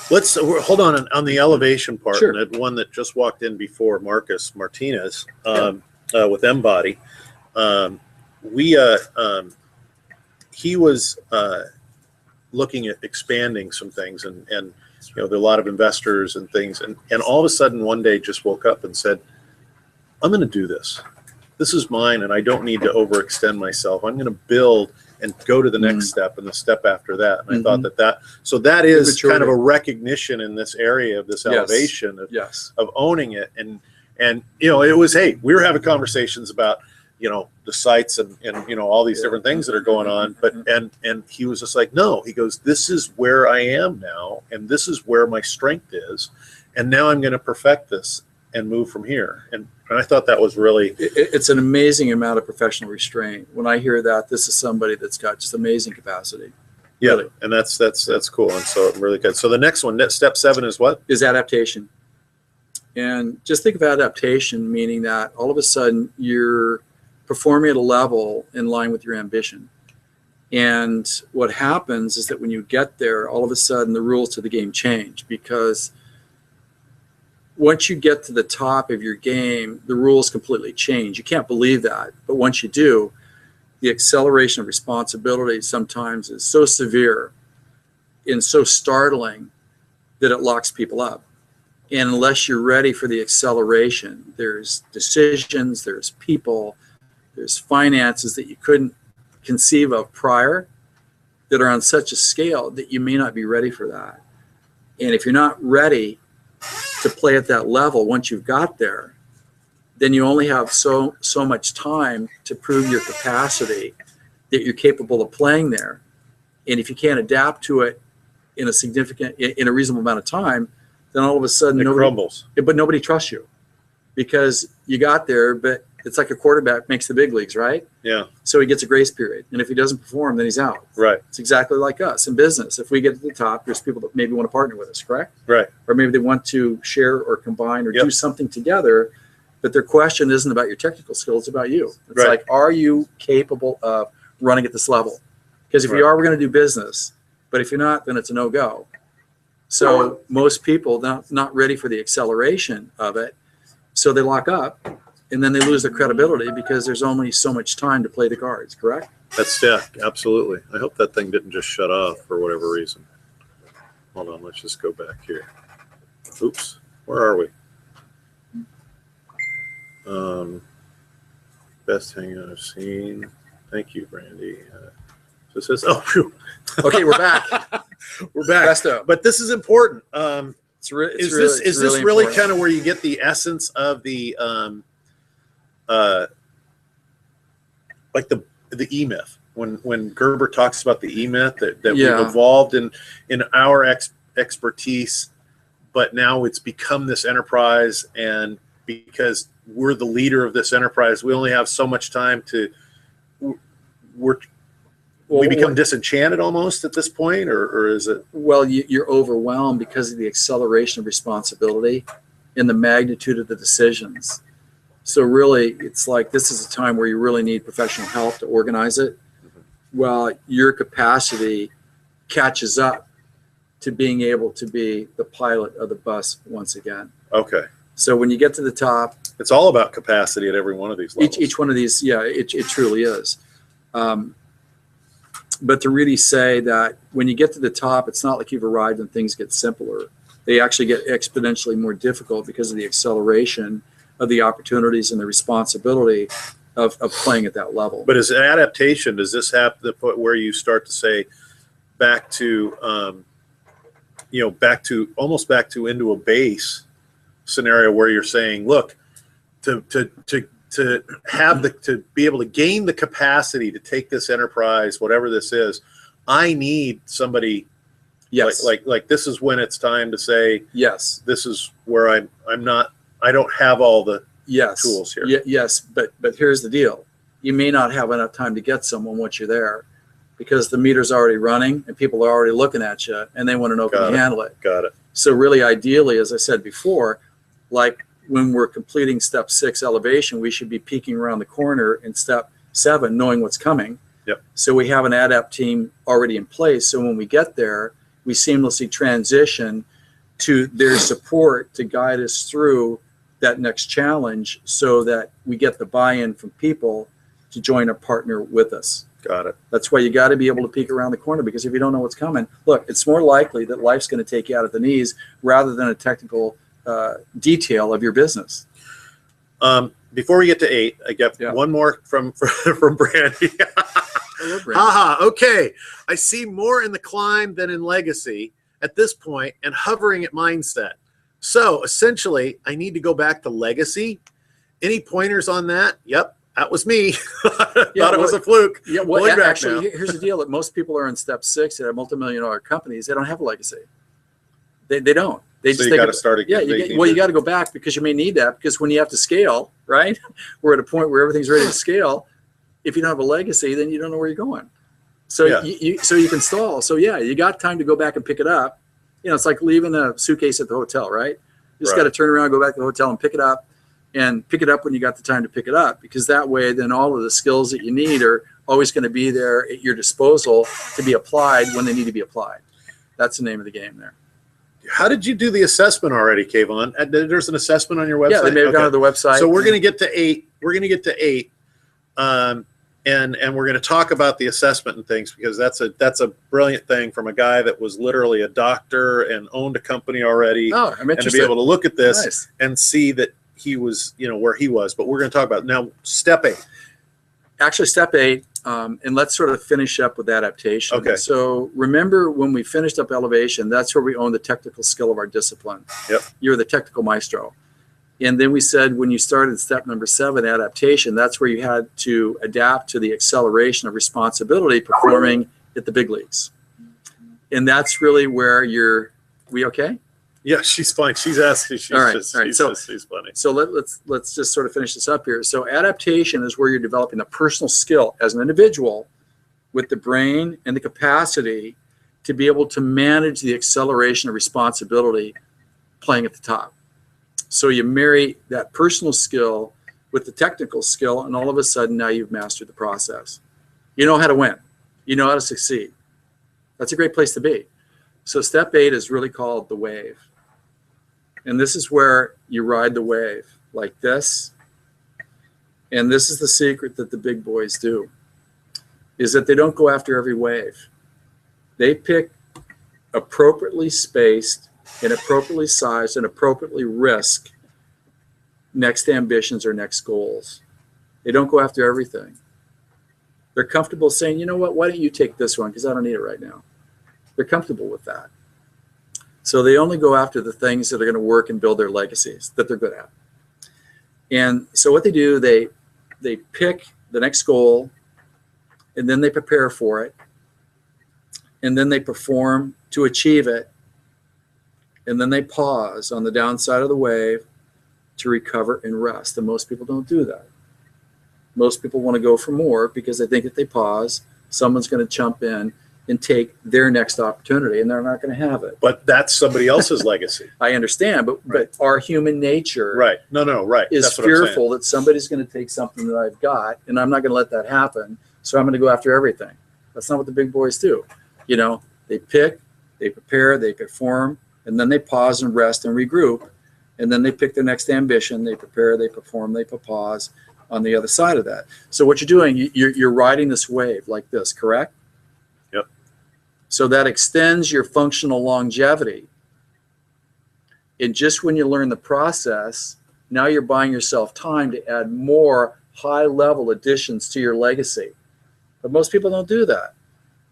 Let's hold on the elevation part. Sure. And one that just walked in before, Marcus Martinez, with Embody. He was looking at expanding some things, and there are a lot of investors and things, and all of a sudden one day just woke up and said, I'm going to do this. This is mine, and I don't need to overextend myself. I'm going to build and go to the next step and the step after that. And I thought that is kind of a recognition in this area of this elevation of owning it. And it was, hey, we were having conversations about, the sites and all these different things that are going on. But, and he was just like, no, he goes, this is where I am now. And this is where my strength is. And now I'm going to perfect this and move from here. And I thought that was really, it's an amazing amount of professional restraint. When I hear that, this is somebody that's got just amazing capacity. yeah. Really. And that's cool. And so really good. So the next one, step 7 is what? Is adaptation. And just think of adaptation, meaning that all of a sudden you're performing at a level in line with your ambition. And what happens is that when you get there, all of a sudden the rules to the game change, because once you get to the top of your game, the rules completely change. You can't believe that. But once you do, the acceleration of responsibility sometimes is so severe and so startling that it locks people up. And unless you're ready for the acceleration, there's decisions, there's people, there's finances that you couldn't conceive of prior that are on such a scale that you may not be ready for that. And if you're not ready to play at that level, once you've got there, then you only have so much time to prove your capacity that you're capable of playing there. And if you can't adapt to it in a reasonable amount of time, then all of a sudden it crumbles. But nobody trusts you because you got there. But it's like a quarterback makes the big leagues, right? Yeah. So he gets a grace period, and if he doesn't perform, then he's out. Right. It's exactly like us in business. If we get to the top, there's people that maybe want to partner with us, correct? Right. Or maybe they want to share or combine or do something together, but their question isn't about your technical skills, it's about you. It's like, are you capable of running at this level. Because if Right. you are, we're going to do business. But if you're not, then it's a no-go. So most people not ready for the acceleration of it. So they lock up, and then they lose their credibility because there's only so much time to play the cards, correct? That's, yeah, absolutely. I hope that thing didn't just shut off for whatever reason. Hold on, let's just go back here. Oops, where are we? Best hangout I've seen. Thank you, Brandy. So it says, oh, phew. Okay, we're back. We're back. Presto. But this is important. Is Is this really kind of where you get the essence of the like the E-myth? When Gerber talks about the E-myth that we've evolved in our expertise, but now it's become this enterprise, and because we're the leader of this enterprise, we only have so much time to we become disenchanted almost at this point, or is it? Well, you're overwhelmed because of the acceleration of responsibility and the magnitude of the decisions. So really, it's like this is a time where you really need professional help to organize it. Well, your capacity catches up to being able to be the pilot of the bus once again. Okay. So when you get to the top, it's all about capacity at every one of these levels. Each one of these, yeah, it truly is. But to really say that when you get to the top, it's not like you've arrived and things get simpler. They actually get exponentially more difficult because of the acceleration of the opportunities and the responsibility of playing at that level. But as an adaptation, does this have the point where you start to say back to, almost back to into a base scenario where you're saying, look, to be able to gain the capacity to take this enterprise, whatever this is, I need somebody. Yes. Like this is when it's time to say, yes, this is where I don't have all the tools here. Yes, but here's the deal. You may not have enough time to get someone once you're there because the meter's already running and people are already looking at you and they want to know if you can handle it. Got it. So really ideally, as I said before, like when we're completing step 6 elevation, we should be peeking around the corner in step 7, knowing what's coming. Yep. So we have an adapt team already in place. So when we get there, we seamlessly transition to their support to guide us through that next challenge so that we get the buy-in from people to join a partner with us. Got it. That's why you got to be able to peek around the corner, because if you don't know what's coming, look, it's more likely that life's going to take you out at the knees rather than a technical detail of your business. Before we get to 8, I got one more from Brandy. Haha. Okay. I see more in the climb than in legacy at this point and hovering at mindset. So essentially, I need to go back to legacy. Any pointers on that? Yep. That was me. Thought it was a fluke. Yeah, well, actually, here's the deal: that most people are in step 6 that have multi-million-dollar companies. They don't have a legacy. They don't. They so just you got to start again. Yeah, you got to go back because you may need that, because when you have to scale, right? We're at a point where everything's ready to scale. If you don't have a legacy, then you don't know where you're going. So you can stall. So yeah, you got time to go back and pick it up. You know, it's like leaving a suitcase at the hotel, right? You just got to turn around, go back to the hotel, and pick it up. And pick it up when you got the time to pick it up, because that way then all of the skills that you need are always going to be there at your disposal to be applied when they need to be applied. That's the name of the game there. How did you do the assessment already, Kayvon? There's an assessment on your website? Yeah, they may have gone to the website. So we're going to get to 8. We're going to get to 8. And we're going to talk about the assessment and things, because that's a brilliant thing from a guy that was literally a doctor and owned a company already. Oh, I'm interested. And to be able to look at this and see that he was, where he was. But we're going to talk about now step 8. Actually, step 8, and let's sort of finish up with adaptation. Okay. So remember, when we finished up elevation, that's where we own the technical skill of our discipline. Yep. You're the technical maestro. And then we said when you started step number 7, adaptation, that's where you had to adapt to the acceleration of responsibility performing at the big leagues. And that's really where we okay? Yeah, she's fine. She's asking. She's all right. She's funny. So let's just sort of finish this up here. So adaptation is where you're developing a personal skill as an individual with the brain and the capacity to be able to manage the acceleration of responsibility playing at the top. So you marry that personal skill with the technical skill, and all of a sudden now you've mastered the process. You know how to win. You know how to succeed. That's a great place to be. So step 8 is really called the wave. And this is where you ride the wave like this. And this is the secret that the big boys do, is that they don't go after every wave. They pick appropriately spaced and appropriately sized and appropriately risk next ambitions or next goals. They don't go after everything. They're comfortable saying, you know what, why don't you take this one because I don't need it right now. They're comfortable with that. So they only go after the things that are going to work and build their legacies that they're good at. And so what they do, they pick the next goal, and then they prepare for it, and then they perform to achieve it, and then they pause on the downside of the wave to recover and rest. And most people don't do that. Most people want to go for more because they think if they pause, someone's going to jump in and take their next opportunity, and they're not going to have it. But that's somebody else's legacy. I understand, but our human nature Right. No, right. is That's what I'm saying. fearful that somebody's going to take something that I've got, and I'm not going to let that happen, so I'm going to go after everything. That's not what the big boys do. You know, they pick, they prepare, they perform, and then they pause and rest and regroup, and then they pick their next ambition, they prepare, they perform, they pause on the other side of that. So what you're doing, you're riding this wave like this, correct? Yep. So that extends your functional longevity. And just when you learn the process, now you're buying yourself time to add more high-level additions to your legacy. But most people don't do that.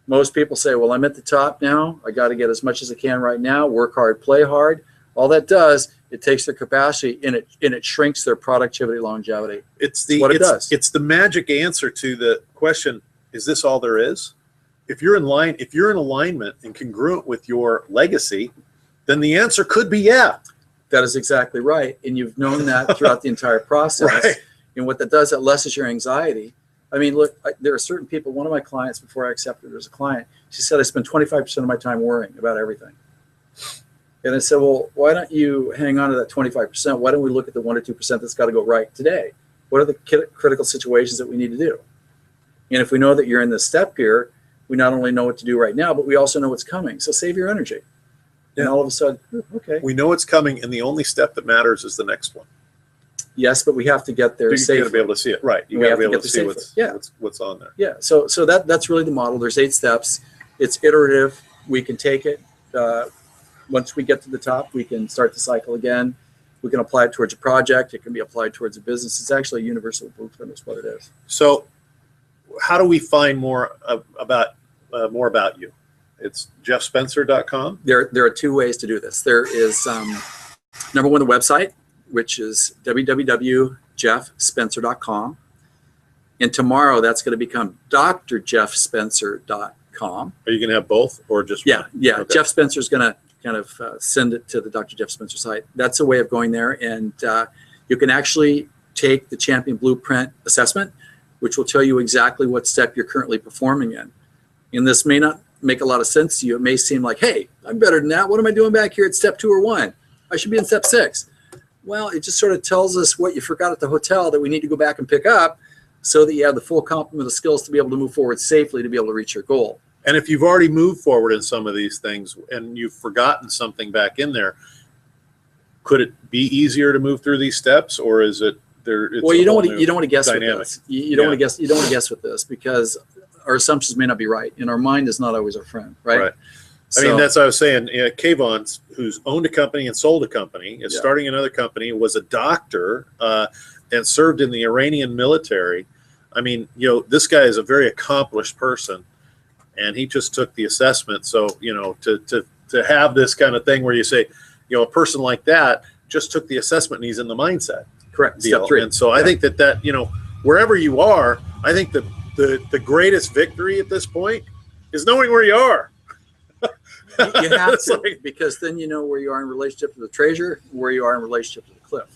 Most people say, well, I'm at the top now. I got to get as much as I can right now, work hard, play hard. All that does, it takes their capacity and it shrinks their productivity longevity. It's the magic answer to the question, is this all there is? If you're in alignment and congruent with your legacy, then the answer could be yeah. That is exactly right. And you've known that throughout the entire process. Right. And what that does, that lessens your anxiety. I mean, look, there are certain people, one of my clients, before I accepted her as a client, she said, I spend 25% of my time worrying about everything. And I said, well, why don't you hang on to that 25%? Why don't we look at the 1 or 2% that's got to go right today? What are the critical situations that we need to do? And if we know that you're in this step here, we not only know what to do right now, but we also know what's coming. So save your energy. Yeah. And all of a sudden, okay. We know what's coming, and the only step that matters is the next one. Yes, but we have to get there You safely. got to be able to see it. Right. You We got to have be to able get to see there safely. what's on there. Yeah, so that's really the model. There's 8 steps. It's iterative. We can take it. Once we get to the top, we can start the cycle again. We can apply it towards a project. It can be applied towards a business. It's actually a universal blueprint is what it is. So how do we find more about you? It's jeffspencer.com. There are 2 ways to do this. There is number one, the website, which is www.jeffspencer.com. And tomorrow that's going to become drjeffspencer.com. Are you going to have both or just Yeah. one? Yeah. Okay. Jeff Spencer is going to kind of send it to the Dr. Jeff Spencer site. That's a way of going there. And you can actually take the Champion Blueprint assessment, which will tell you exactly what step you're currently performing in. And this may not make a lot of sense to you. It may seem like, hey, I'm better than that. What am I doing back here at step 2 or 1? I should be in step 6. Well, it just sort of tells us what you forgot at the hotel that we need to go back and pick up so that you have the full complement of skills to be able to move forward safely to be able to reach your goal. And if you've already moved forward in some of these things and you've forgotten something back in there, could it be easier to move through these steps, or is it there? Well, you don't want to guess dynamic. with this. You don't want to guess. You don't want to guess with this because our assumptions may not be right, and our mind is not always our friend, right? Right. So, I mean, that's what I was saying. Kayvon, who's owned a company and sold a company, is starting another company, was a doctor, and served in the Iranian military. I mean, this guy is a very accomplished person, and he just took the assessment. So, to have this kind of thing where you say, a person like that just took the assessment and he's in the mindset. correct. Deal. Step 3. And so I think that wherever you are, I think the greatest victory at this point is knowing where you are. You have It's to, like- because then you know where you are in relationship to the treasure, where you are in relationship to the cliff.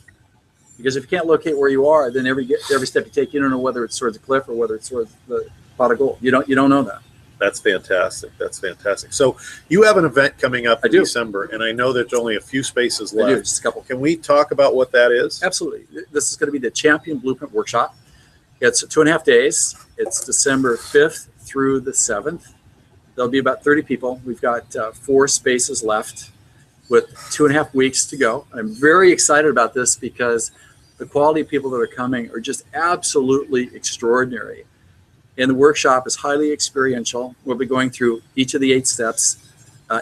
Because if you can't locate where you are, then every step you take, you don't know whether it's towards the cliff or whether it's towards the pot of gold. You don't know that. That's fantastic. That's fantastic. So you have an event coming up in do. December, and I know there's only a few spaces I do, left. just a couple. Can we talk about what that is? Absolutely. This is going to be the Champion Blueprint Workshop. It's 2.5 days. It's December 5th through the 7th. There'll be about 30 people. We've got 4 spaces left with 2.5 weeks to go. I'm very excited about this because the quality of people that are coming are just absolutely extraordinary. And the workshop is highly experiential. We'll be going through each of the 8 steps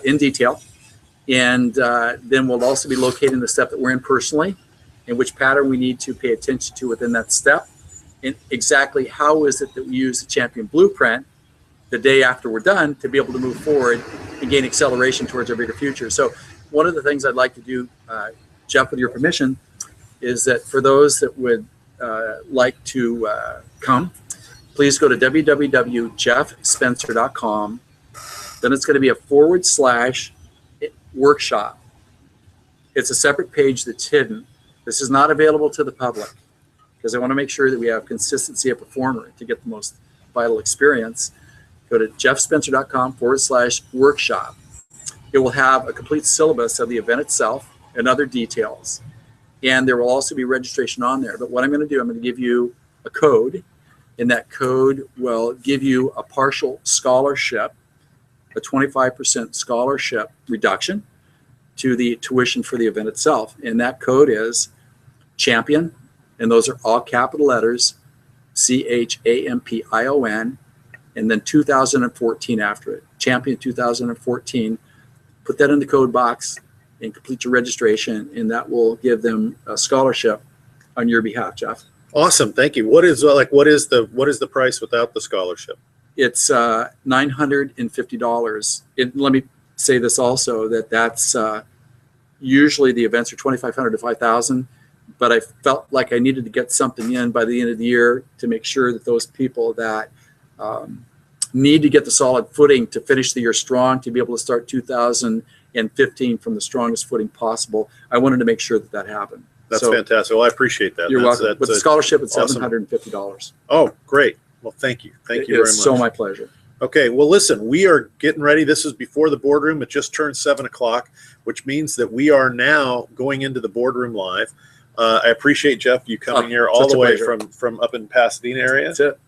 in detail. And then we'll also be locating the step that we're in personally and which pattern we need to pay attention to within that step. And exactly how is it that we use the champion blueprint the day after we're done to be able to move forward and gain acceleration towards our bigger future. So one of the things I'd like to do, Jeff, with your permission, is that for those that would like to come, please go to www.jeffspencer.com. Then it's going to be a /workshop. It's a separate page that's hidden. This is not available to the public because I want to make sure that we have consistency of performer to get the most vital experience. Go to jeffspencer.com /workshop. It will have a complete syllabus of the event itself and other details. And there will also be registration on there. But what I'm going to do, I'm going to give you a code, and that code will give you a partial scholarship, a 25% scholarship reduction to the tuition for the event itself. And that code is champion, and those are all capital letters, CHAMPION, and then 2014 after it, champion 2014. Put that in the code box and complete your registration, and that will give them a scholarship on your behalf, Jeff. Awesome, thank you. What is the price without the scholarship? It's $950. Let me say this also, that's usually the events are $2,500 to $5,000, but I felt like I needed to get something in by the end of the year to make sure that those people that need to get the solid footing to finish the year strong, to be able to start 2015 from the strongest footing possible, I wanted to make sure that that happened. That's fantastic. Well, I appreciate that. You're welcome. With the scholarship, it's awesome. $750. Oh, great. Well, thank you. Thank you very much. It's so my pleasure. Okay, well, listen, we are getting ready. This is before the boardroom. It just turned 7 o'clock, which means that we are now going into the boardroom live. I appreciate, Jeff, you coming here all the way from up in Pasadena area. That's it.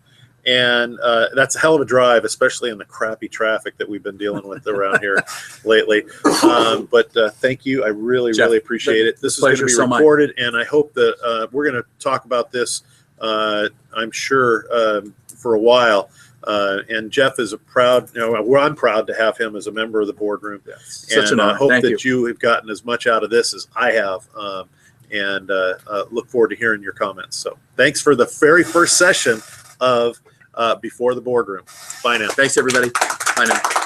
And that's a hell of a drive, especially in the crappy traffic that we've been dealing with around here lately. But thank you. I really, Jeff, really appreciate it. This is going to be recorded, and I hope that we're going to talk about this, I'm sure, for a while. And Jeff is I'm proud to have him as a member of the boardroom. Yes. Such an honor. I hope that you have gotten as much out of this as I have. And look forward to hearing your comments. So thanks for the very first session of Before the Boardroom. Bye now. Thanks, everybody. Bye now.